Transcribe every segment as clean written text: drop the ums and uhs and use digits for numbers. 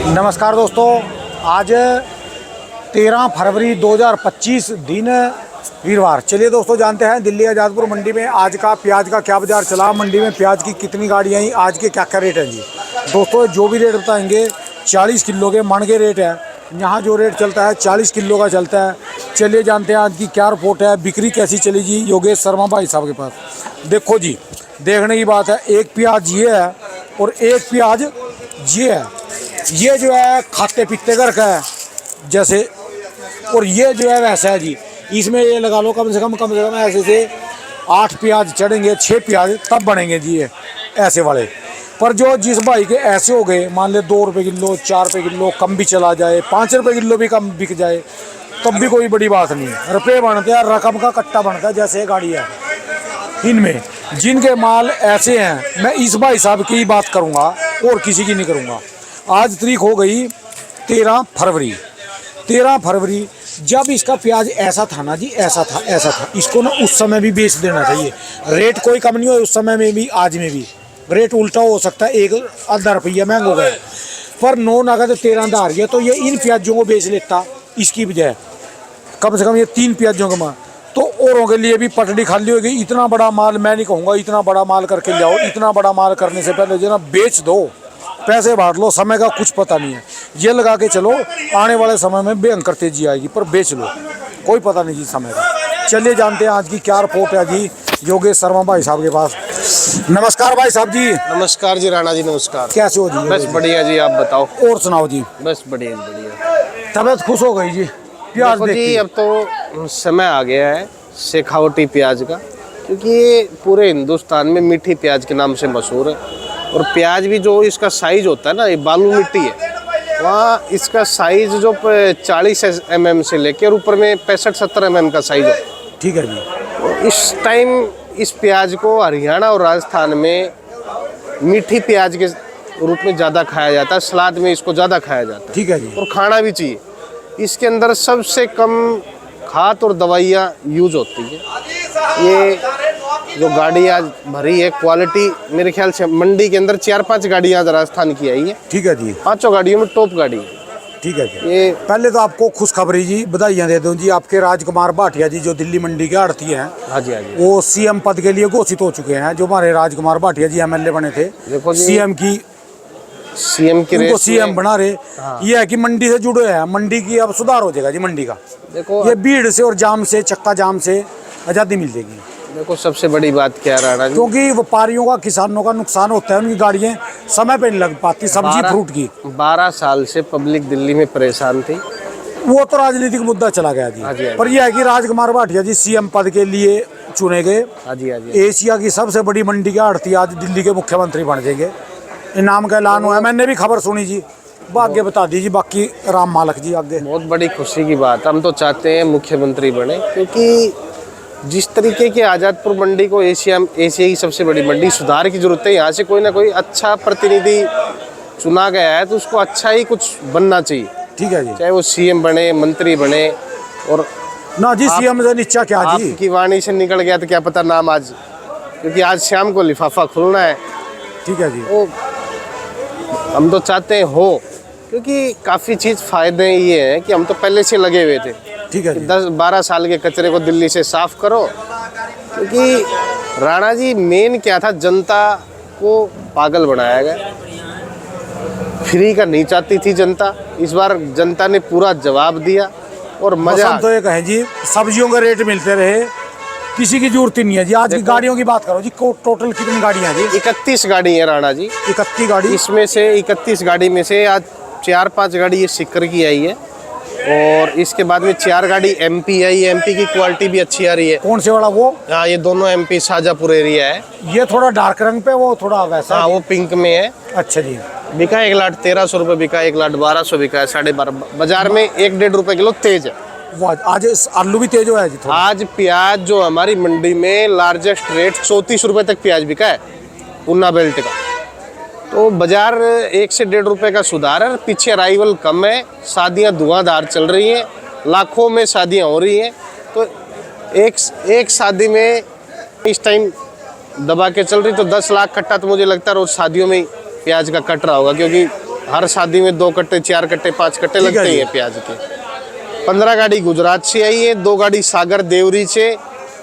नमस्कार दोस्तों, आज 13 फरवरी 2025 दिन वीरवार। चलिए दोस्तों, जानते हैं दिल्ली आज़ादपुर मंडी में आज का प्याज का क्या बाजार चला, मंडी में प्याज की कितनी गाड़ियाँ आई, आज के क्या क्या रेट हैं जी। दोस्तों जो भी रेट बताएंगे 40 किलो के मन के रेट है। यहाँ जो रेट चलता है 40 किलो का चलता है। चलिए जानते हैं आज की क्या रिपोर्ट है, बिक्री कैसी चली जी योगेश शर्मा भाई साहब के पास। देखो जी, देखने की बात है, एक प्याज ये है और एक प्याज ये है। ये जो है खाते पीते कर का है जैसे, और ये जो है वैसा है जी। इसमें ये लगा लो कम से कम ऐसे से 8 प्याज चढ़ेंगे, 6 प्याज तब बनेंगे जी ये ऐसे वाले। पर जो जिस भाई के ऐसे हो गए, मान ले 2 रुपये किलो, 4 रुपये किलो कम भी चला जाए, 5 रुपये किलो भी कम बिक जाए, तब भी कोई बड़ी बात नहीं है। रुपये बनते हैं, रकम का कट्टा बनता है। जैसे ये गाड़ी है, इनमें जिनके माल ऐसे हैं, मैं इस भाई साहब की ही बात करूँगा और किसी की नहीं करूँगा। आज तारीख हो गई 13 फरवरी। 13 फरवरी जब इसका प्याज ऐसा था ना जी, ऐसा था, इसको ना उस समय भी बेच देना चाहिए। रेट कोई कम नहीं हुआ उस समय में भी, आज में भी रेट उल्टा हो सकता है, 1-आधा रुपया महंगा हो गया, पर 9 नगद 13 धार है। तो ये इन प्याजों को बेच लेता इसकी बजाय, कम से कम ये 3 प्याजों का माल, तो औरों के लिए भी पटड़ी खाली होगी। इतना बड़ा माल मैं नहीं कहूँगा इतना बड़ा माल करके ले आओ, इतना बड़ा माल करने से पहले जो ना बेच दो, पैसे बांट लो। समय का कुछ पता नहीं है, ये लगा के चलो आने वाले समय में भयंकर तेजी आएगी, पर बेच लो, कोई पता नहीं जी समय का। चलिए जानते हैं आज की क्या रिपोर्ट है जी योगेश शर्मा भाई साहब के पास। नमस्कार भाई साहब जी। नमस्कार जी राणा जी, नमस्कार। कैसे हो जी? बस बढ़िया जी, आप बताओ। और सुनाओ जी। बस बढ़िया बढ़िया। तबीयत खुश हो गई जी प्याज देख जी। के। अब तो समय आ गया है शेखावटी प्याज का, क्योंकि ये पूरे हिंदुस्तान में मीठी प्याज के नाम से मशहूर है। और प्याज भी जो इसका साइज होता है ना, ये बालू मिट्टी है, वहाँ इसका साइज जो 40 mm से लेकर ऊपर में 65-70 mm का साइज है। ठीक है जी। और इस टाइम इस प्याज को हरियाणा और राजस्थान में मीठी प्याज के रूप में ज़्यादा खाया जाता है, सलाद में इसको ज़्यादा खाया जाता है। ठीक है जी। और खाना भी चाहिए। इसके अंदर सबसे कम खाद और दवाइयाँ यूज होती है। ये जो गाड़ी आज भरी है, क्वालिटी मेरे ख्याल से मंडी के अंदर 4-5 गाड़ियाँ आज राजस्थान की आई है। ठीक है जी। 5 गाड़ियों में टॉप गाड़ी है। ठीक है जी। ये पहले तो आपको खुशखबरी जी, बधाइयाँ दे दूँ जी। आपके राजकुमार भाटिया जी जो दिल्ली मंडी के आड़ती हैं, हाँ जी, हाँ जी, वो सीएम पद के लिए घोषित हो चुके हैं। जो हमारे राजकुमार भाटिया जी MLA बने थे, देखो जी, सीएम की रेस सीएम में बना रहे। हाँ। ये है कि मंडी से जुड़े हैं, मंडी की अब सुधार हो जाएगा जी। मंडी का देखो, ये भीड़ से और जाम से, चक्का जाम से आज़ादी मिल जाएगी। देखो सबसे बड़ी बात क्या राणा जी, क्योंकि व्यापारियों का, किसानों का नुकसान होता है, उनकी गाड़ियाँ समय पे नहीं लग पाती, सब्जी फ्रूट की। 12 साल से पब्लिक दिल्ली में परेशान थी। वो तो राजनीतिक मुद्दा चला गया जी। हाँ जी, हाँ जी। पर यह है कि राजकुमार भाटिया जी सीएम पद के लिए चुने गए। हाँ जी, हाँ जी। एशिया की सबसे बड़ी मंडी के आड़ती आज दिल्ली के मुख्यमंत्री बन जाएंगे। इनाम का ऐलान हुआ है, मैंने भी खबर सुनी जी। आगे बता दीजिए, बाकी राम मालक जी आगे। बहुत बड़ी खुशी की बात, हम तो चाहते हैं मुख्यमंत्री बने, क्योंकि जिस तरीके की आज़ादपुर मंडी को एशिया की सबसे बड़ी मंडी, सुधार की जरूरत है। यहाँ से कोई ना कोई अच्छा प्रतिनिधि चुना गया है, तो उसको अच्छा ही कुछ बनना चाहिए। ठीक है जी। चाहे वो सीएम बने, मंत्री बने। और ना जी, सीएम से नीचा क्या जी, आपकी वाणी से निकल गया तो क्या पता नाम आज, क्योंकि आज शाम को लिफाफा खुलना है। ठीक है जी। वो हम तो चाहते हैं हो, क्योंकि काफ़ी चीज़ फ़ायदे ये हैं कि हम तो पहले से लगे हुए थे। ठीक है जी। 10-12 साल के कचरे को दिल्ली से साफ करो, क्योंकि राणा जी मेन क्या था, जनता को पागल बनाया गया। फ्री का नहीं चाहती थी जनता, इस बार जनता ने पूरा जवाब दिया। और मजा तो ये कहें जी, सब्जियों के रेट मिलते रहे, किसी की जरूरत ही नहीं है जी। आज की गाड़ियों की बात करो जी, टोटल कितनी गाड़ियाँ हैं जी? 31 गाड़ी है राणा जी। 31 गाड़ी। इसमें से 31 गाड़ी में से आज 4-5 गाड़ी ये सिक्कर की आई है, और इसके बाद में 4 गाड़ी MP आई। MP की क्वालिटी भी अच्छी आ रही है। कौन से वाला वो? हाँ, ये दोनों MP शाहजहाँपुर एरिया है। ये थोड़ा डार्क रंग पे, वो थोड़ा वैसा। हाँ, वो पिंक में है। अच्छा जी। बिका 1,13,000 रुपये बिका, 1,12,000 बिका है, 12.5। बाजार में 1-1.5 रुपये किलो तेज है। आज आलू भी तेज हुआ है जी थोड़ा। आज प्याज जो हमारी मंडी में लार्जेस्ट रेट 34 रुपये तक प्याज बिका है, ऊना बेल्ट का। तो बाजार 1 से 1.5 रुपये का सुधार है। पीछे अराइवल कम है, शादियां धुआंधार चल रही हैं, लाखों में शादियां हो रही हैं। तो एक शादी में इस टाइम दबा के चल रही, तो 10 लाख कट्टा तो मुझे लगता है रोज शादियों में प्याज का कट रहा होगा, क्योंकि हर शादी में 2 कट्टे 4 कट्टे 5 कट्टे ठीक है लगते ही जी। हैं प्याज के। 15 गाड़ी गुजरात से आई है, 2 गाड़ी सागर देवरी से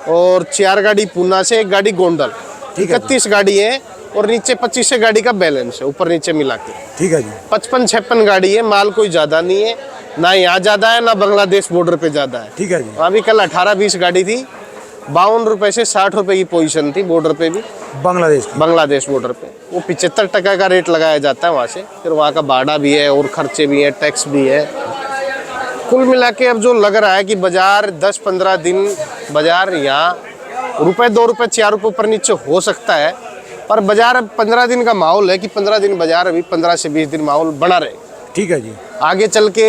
और 4 गाड़ी पूना से, 1 गाड़ी गोंडल। ठीक है 31 गाड़ी है और नीचे 25 गाड़ी का बैलेंस है, ऊपर नीचे मिला के। ठीक है जी। 55-56 गाड़ी है, माल कोई ज़्यादा नहीं है, ना यहाँ ज़्यादा है ना बांग्लादेश बॉर्डर पे ज़्यादा है। ठीक है जी। अभी कल 18-20 गाड़ी थी, 52 रुपये से 60 रुपये की पोजीशन थी बॉर्डर पे भी, बांग्लादेश की। बांग्लादेश बॉर्डर पे। वो 75% का रेट लगाया जाता है वहाँ से, फिर वहाँ का भाड़ा भी है और खर्चे भी हैं, टैक्स भी है। कुल मिला के अब जो लग रहा है कि बाजार 10-15 दिन बाजार यहाँ ₹1 2 रुपये 4 रुपये ऊपर नीचे हो सकता है, पर बाजार अब 15 दिन का माहौल है कि 15 दिन बाजार अभी 15 से 20 दिन माहौल बना रहे। ठीक है जी। आगे चल के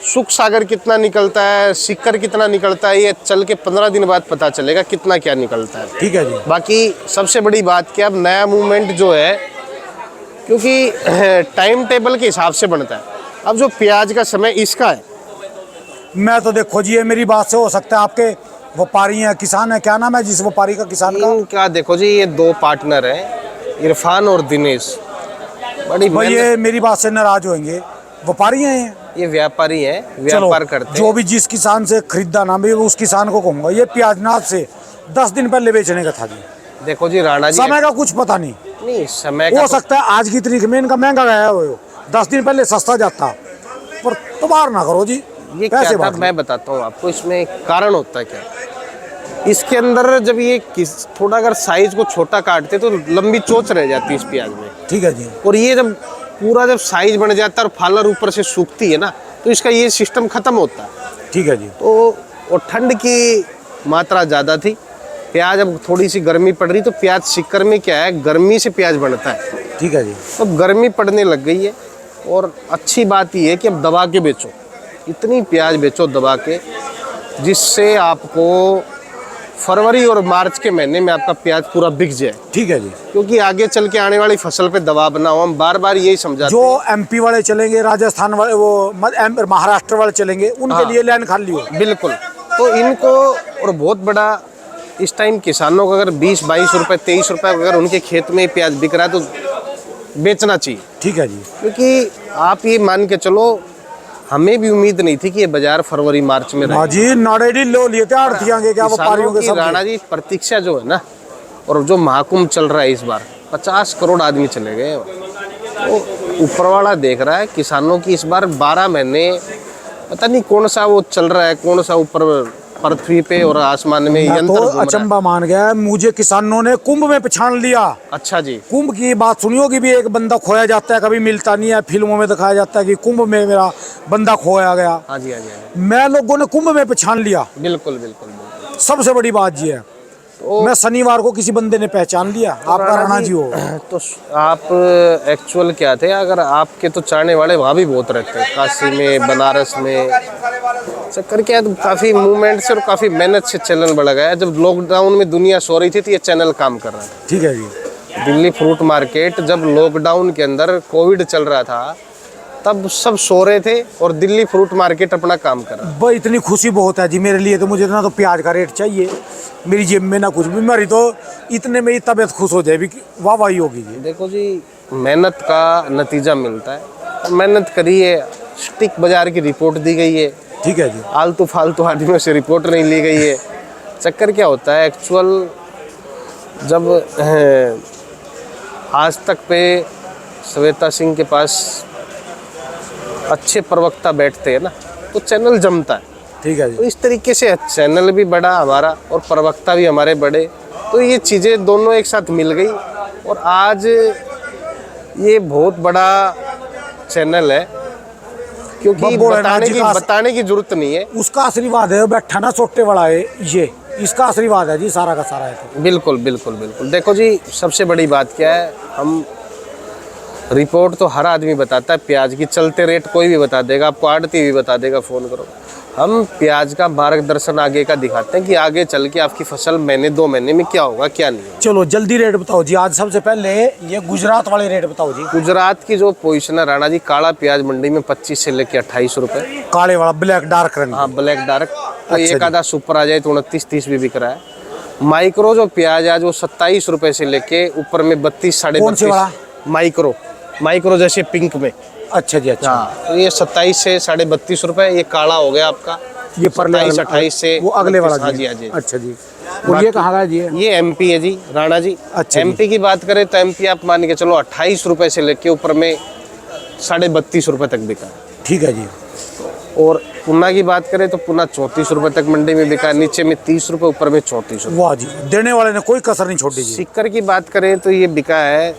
सुख सागर कितना निकलता है, सिक्कर कितना निकलता है, ये चल के 15 दिन बाद पता चलेगा कितना क्या निकलता है। ठीक है जी। बाकी सबसे बड़ी बात कि अब नया मूवमेंट जो है, क्योंकि टाइम टेबल के हिसाब से बनता है। अब जो प्याज का समय इसका है, मैं तो देखो जी, ये मेरी बात से हो सकता है आपके व्यापारी हैं, किसान है, क्या नाम है जिस व्यापारी का, किसान का? इनका देखो जी, ये 2 पार्टनर हैं, इरफान और दिनेश। बड़ी भाई मेहनत- ये मेरी बात से नाराज होंगे, व्यापारी हैं ये व्यापारी हैं, चलो, व्यापार करते जो हैं। भी जिस किसान से खरीदा ना, मैं उस किसान को कहूंगा ये प्याजनाथ से 10 दिन पहले बेचने का था जी। देखो जी राणा जी, समय का कुछ पता नहीं, नहीं समय का हो सकता है आज की तारीख में इनका महंगा गया हो, 10 दिन पहले सस्ता जाता, पर तबार ना करो जी। ये क्या कैसे था बात मैं बताता हूँ आपको, इसमें कारण होता है क्या। इसके अंदर जब ये थोड़ा अगर साइज को छोटा काटते तो लंबी चोंच रह जाती है इस प्याज में, ठीक है जी। और ये जब पूरा जब साइज बन जाता है और फालर ऊपर से सूखती है ना, तो इसका ये सिस्टम खत्म होता है। ठीक है जी। तो और ठंड की मात्रा ज़्यादा थी, प्याज अब थोड़ी सी गर्मी पड़ रही, तो प्याज सिक्कर में क्या है, गर्मी से प्याज बनता है। ठीक है जी। तो गर्मी पड़ने लग गई है, और अच्छी बात ये है कि अब दबा के बेचो, इतनी प्याज बेचो दबा के, जिससे आपको फरवरी और मार्च के महीने में आपका प्याज पूरा बिक जाए। ठीक है जी। क्योंकि आगे चल के आने वाली फसल पे दबाव ना हो, हम बार बार यही समझाते जो एमपी वाले चलेंगे, राजस्थान वाले, वो महाराष्ट्र वाले चलेंगे, उनके हाँ। लिए लाइन खाली हो। बिल्कुल। तो इनको, और बहुत बड़ा इस टाइम किसानों को अगर 20-22 रुपए 23 रुपए अगर उनके खेत में प्याज बिक रहा है तो बेचना चाहिए। ठीक है जी। क्योंकि आप ये मान के चलो, हमें भी उम्मीद नहीं थी कि ये बाजार फरवरी मार्च में हाँ जी, नाड़ेडी लो लिए थे आड़तियां के, क्या व्यापारियों के सब। राणा जी प्रतीक्षा जो है ना, और जो महाकुंभ चल रहा है इस बार, 50 करोड़ आदमी चले गए। तो ऊपर वाला देख रहा है किसानों की इस बार 12 महीने, पता नहीं कौन सा वो चल रहा है, कौन सा ऊपर पृथ्वी पे और आसमान में मैं यंत्र तो घूम रहा है। अचंबा मान गया, मुझे किसानों ने कुंभ में पहचान लिया। अच्छा जी। कुंभ की बात सुनी होगी भी, एक बंदा खोया जाता है, कभी मिलता नहीं है, फिल्मों में दिखाया जाता है कि कुंभ में मेरा बंदा खोया गया। हाँ जी, हाँ जी, हाँ जी। मैं लोगों ने कुंभ में पहचान लिया, बिल्कुल बिल्कुल बिल्कुल। सबसे बड़ी बात ये है। मैं शनिवार को किसी बंदे ने पहचान लिया, आपका राणा जी हो। तो आप एक्चुअल क्या थे, अगर आपके तो चाहने वाले वहाँ भी बहुत रहते हैं, काशी में, बनारस में। चक्कर क्या है, काफ़ी मूवमेंट से और काफ़ी मेहनत से चैनल बढ़ गया। जब लॉकडाउन में दुनिया सो रही थी तो ये चैनल काम कर रहा था। ठीक है जी। दिल्ली फ्रूट मार्केट जब लॉकडाउन के अंदर कोविड चल रहा था, तब सब सो रहे थे और दिल्ली फ्रूट मार्केट अपना काम कर रहा। भाई इतनी खुशी बहुत है जी मेरे लिए, तो मुझे ना तो प्याज का रेट चाहिए, मेरी जेब में ना कुछ भी, मेरी तो इतने में ही तबीयत खुश हो जाए भी, वाह वाही होगी जी। देखो जी, मेहनत का नतीजा मिलता है। मेहनत करिए, स्टिक बाजार की रिपोर्ट दी गई है। ठीक है जी। आलतू फालतू आदमियों से रिपोर्ट नहीं ली गई है। चक्कर क्या होता है, एक्चुअल जब आज तक पे श्वेता सिंह के पास अच्छे प्रवक्ता बैठते हैं ना, तो चैनल जमता है। ठीक है तो जी। इस तरीके से चैनल भी बड़ा हमारा और प्रवक्ता भी हमारे बड़े, तो ये चीज़ें दोनों एक साथ मिल गई और आज ये बहुत बड़ा चैनल है। क्योंकि बताने की जरूरत नहीं है, उसका आशीर्वाद है, बैठा ना छोटे वाला है, ये इसका आशीर्वाद है जी, सारा का सारा है। तो बिल्कुल बिल्कुल बिल्कुल। देखो जी, सबसे बड़ी बात क्या है, हम रिपोर्ट तो हर आदमी बताता है, प्याज की चलते रेट कोई भी बता देगा, आपको आड़ती भी बता देगा, फ़ोन करो। हम प्याज का मार्गदर्शन आगे का दिखाते हैं कि आगे चल के आपकी फसल महीने 2 महीने में क्या होगा क्या नहीं होगा। चलो जल्दी रेट बताओ जी। आज सबसे पहले ये गुजरात वाले रेट बताओ जी। गुजरात की जो पोजीशन है राणा जी, काला प्याज मंडी में 25 से लेके 28 रुपए। काले वाला, ब्लैक डार्क रंग। हाँ, ब्लैक डार्क। तो अच्छा एक आधा सुपर आ जाए तो 29-30 भी बिक रहा है। माइक्रो जो प्याज आज वो 27 रुपए से लेके ऊपर में 32 साढ़े कौन सी वाला? माइक्रो माइक्रो जैसे पिंक में। अच्छा जी, अच्छा। हाँ, तो ये 27 से 32.5 रुपए। ये काला हो गया आपका, ये परले 27-28 से वो अगले वाला 32। हाँ जी। जी, हाँ जी। अच्छा जी। और ये कहाँ का है जी? ये एमपी है जी, राणा जी। अच्छा जी। एमपी की बात करें तो एमपी आप मान के चलो 28 रुपए से लेके ऊपर में 32.5 रुपए तक बिका है। ठीक है जी। और पुना की बात करें तो पुना 34 रुपए तक मंडी में बिका है, नीचे में 30 रुपए, ऊपर में 34 रुपए। वाह जी, देने वाले ने कोई कसर नहीं छोड़ी जी। सिक्कर की बात करें तो ये बिका है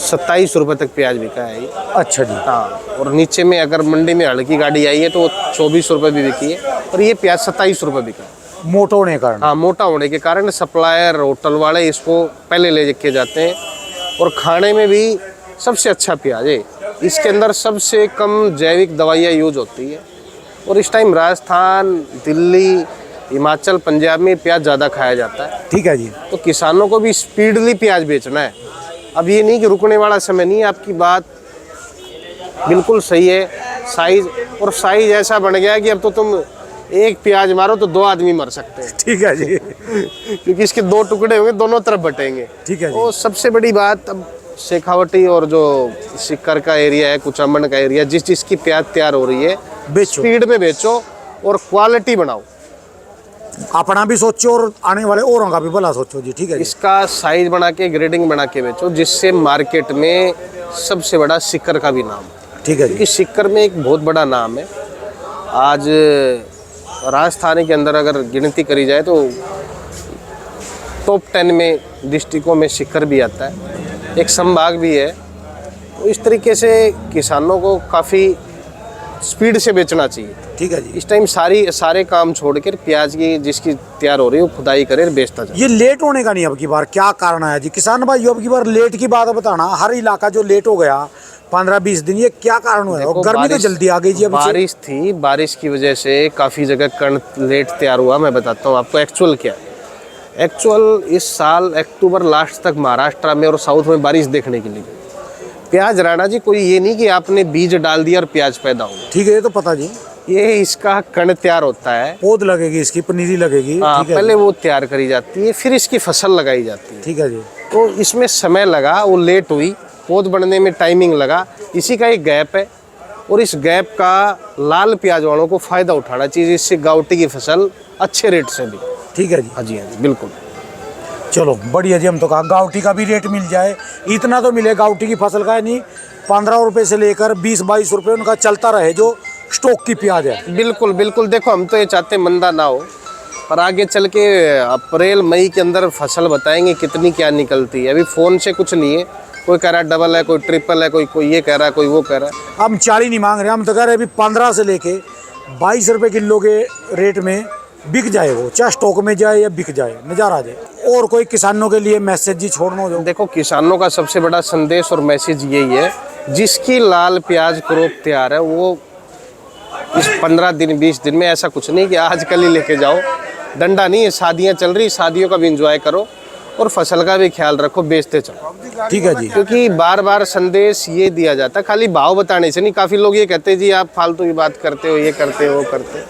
27 रुपए तक प्याज बिका है ये। अच्छा जी। हाँ, और नीचे में अगर मंडी में हल्की गाड़ी आई है तो वो 24 रुपए भी बिकी है, और ये प्याज 27 रुपए बिका है। मोटा होने के कारण। हाँ, मोटा होने के कारण सप्लायर होटल वाले इसको पहले ले के जाते हैं, और खाने में भी सबसे अच्छा प्याज है। इसके अंदर सबसे कम जैविक दवाइयाँ यूज होती है, और इस टाइम राजस्थान, दिल्ली, हिमाचल, पंजाब में प्याज ज़्यादा खाया जाता है। ठीक है जी। तो किसानों को भी स्पीडली प्याज बेचना है। अब ये नहीं कि रुकने वाला समय नहीं है। आपकी बात बिल्कुल सही है। साइज, और साइज ऐसा बन गया है कि अब तो तुम एक प्याज मारो तो 2 आदमी मर सकते हैं। ठीक है जी। क्योंकि इसके 2 टुकड़े होंगे, दोनों तरफ बटेंगे। ठीक है जी। और सबसे बड़ी बात, अब शेखावटी और जो सिक्कर का एरिया है, कुचामन का एरिया, जिसकी प्याज तैयार हो रही है, बेचो, स्पीड में बेचो और क्वालिटी बनाओ। अपना भी सोचो और आने वाले औरों का भी भला सोचो जी। ठीक है जी। इसका साइज बना के, ग्रेडिंग बना के बेचो, जिससे मार्केट में सबसे बड़ा सिक्कर का भी नाम है। ठीक है जी। क्योंकि सिक्कर में एक बहुत बड़ा नाम है। आज राजस्थान के अंदर अगर गिनती करी जाए तो टॉप 10 में डिस्ट्रिक्टों में सिक्कर भी आता है, एक संभाग भी है। तो इस तरीके से किसानों को काफ़ी स्पीड से बेचना चाहिए। ठीक है जी। इस टाइम सारे काम छोड़कर प्याज की जिसकी तैयार हो रही है वो खुदाई करे और बेचता जाए। ये लेट होने का नहीं अब की बार क्या कारण है जी? किसान भाई अब की बार लेट की बात बताना, हर इलाका जो लेट हो गया 15-20 दिन, ये क्या कारण हुआ है? और गर्मी तो जल्दी आ गई जी। अभी बारिश थी, बारिश की वजह से काफ़ी जगह कण लेट तैयार हुआ। मैं बताता हूँ आपको एक्चुअल क्या है। एक्चुअल इस साल अक्टूबर लास्ट तक महाराष्ट्र में और साउथ में बारिश देखने के लिए प्याज, राणा जी, कोई ये नहीं कि आपने बीज डाल दिया और प्याज पैदा हो। ठीक है, ये तो पता जी। ये इसका कण तैयार होता है, पौध लगेगी, इसकी पनीरी लगेगी। हाँ, ठीक है पहले वो तैयार करी जाती है, फिर इसकी फसल लगाई जाती है। ठीक है जी। तो इसमें समय लगा, वो लेट हुई, पौध बढ़ने में टाइमिंग लगा, इसी का एक गैप है। और इस गैप का लाल प्याज वालों को फ़ायदा उठाना चाहिए, जिससे गावटी की फसल अच्छे रेट से भी। ठीक है जी। हाँ जी, हाँ जी, बिल्कुल। चलो बढ़िया जी। हम तो कहा गावटी का भी रेट मिल जाए, इतना तो मिले गावटी की फसल का, नहीं 15 रुपए से लेकर 20-22 रुपए उनका चलता रहे जो स्टॉक की प्याज है। बिल्कुल बिल्कुल। देखो, हम तो ये चाहते हैं मंदा ना हो, पर आगे चल के अप्रैल मई के अंदर फसल बताएंगे कितनी क्या निकलती है। अभी फ़ोन से कुछ नहीं है, कोई कह रहा है डबल है, कोई ट्रिपल है, कोई ये कह रहा है, कोई वो कह रहा है। हम 40 नहीं मांग रहे, हम तो कह रहे अभी 15 से लेके 22 रुपए किलो के रेट में बिक जाए, वो चाहे स्टॉक में जाए या बिक जाए, नज़ारा आ जाए। और कोई किसानों के लिए मैसेज जी छोड़ना हो? देखो, किसानों का सबसे बड़ा संदेश और मैसेज यही है, जिसकी लाल प्याज क्रॉप तैयार है वो इस 15 दिन 20 दिन में, ऐसा कुछ नहीं कि आज कल ही लेके जाओ, डंडा नहीं है। शादियाँ चल रही, शादियों का भी इंजॉय करो और फसल का भी ख्याल रखो, बेचते चलो। ठीक है जी। क्योंकि बार बार संदेश ये दिया जाता है, खाली भाव बताने से नहीं। काफ़ी लोग ये कहते हैं जी आप फालतू की बात करते हो, ये करते हो, वो करते हो।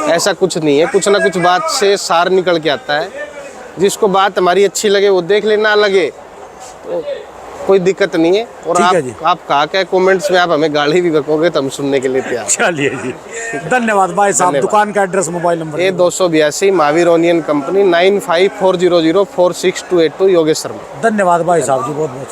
ऐसा कुछ नहीं है, कुछ ना कुछ बात से सार निकल के आता है। जिसको बात हमारी अच्छी लगे वो देख ले, ना लगे तो कोई दिक्कत नहीं है। और आप कहा क्या कमेंट्स में आप हमें गाली भी बकोगे तो हम सुनने के लिए तैयार। चलिए जी, धन्यवाद भाई साहब। दुकान का एड्रेस, मोबाइल नंबर? ये 282 महावीर ओनियन कंपनी, 9540046282, योगेश शर्मा। धन्यवाद भाई साहब जी, बहुत बहुत।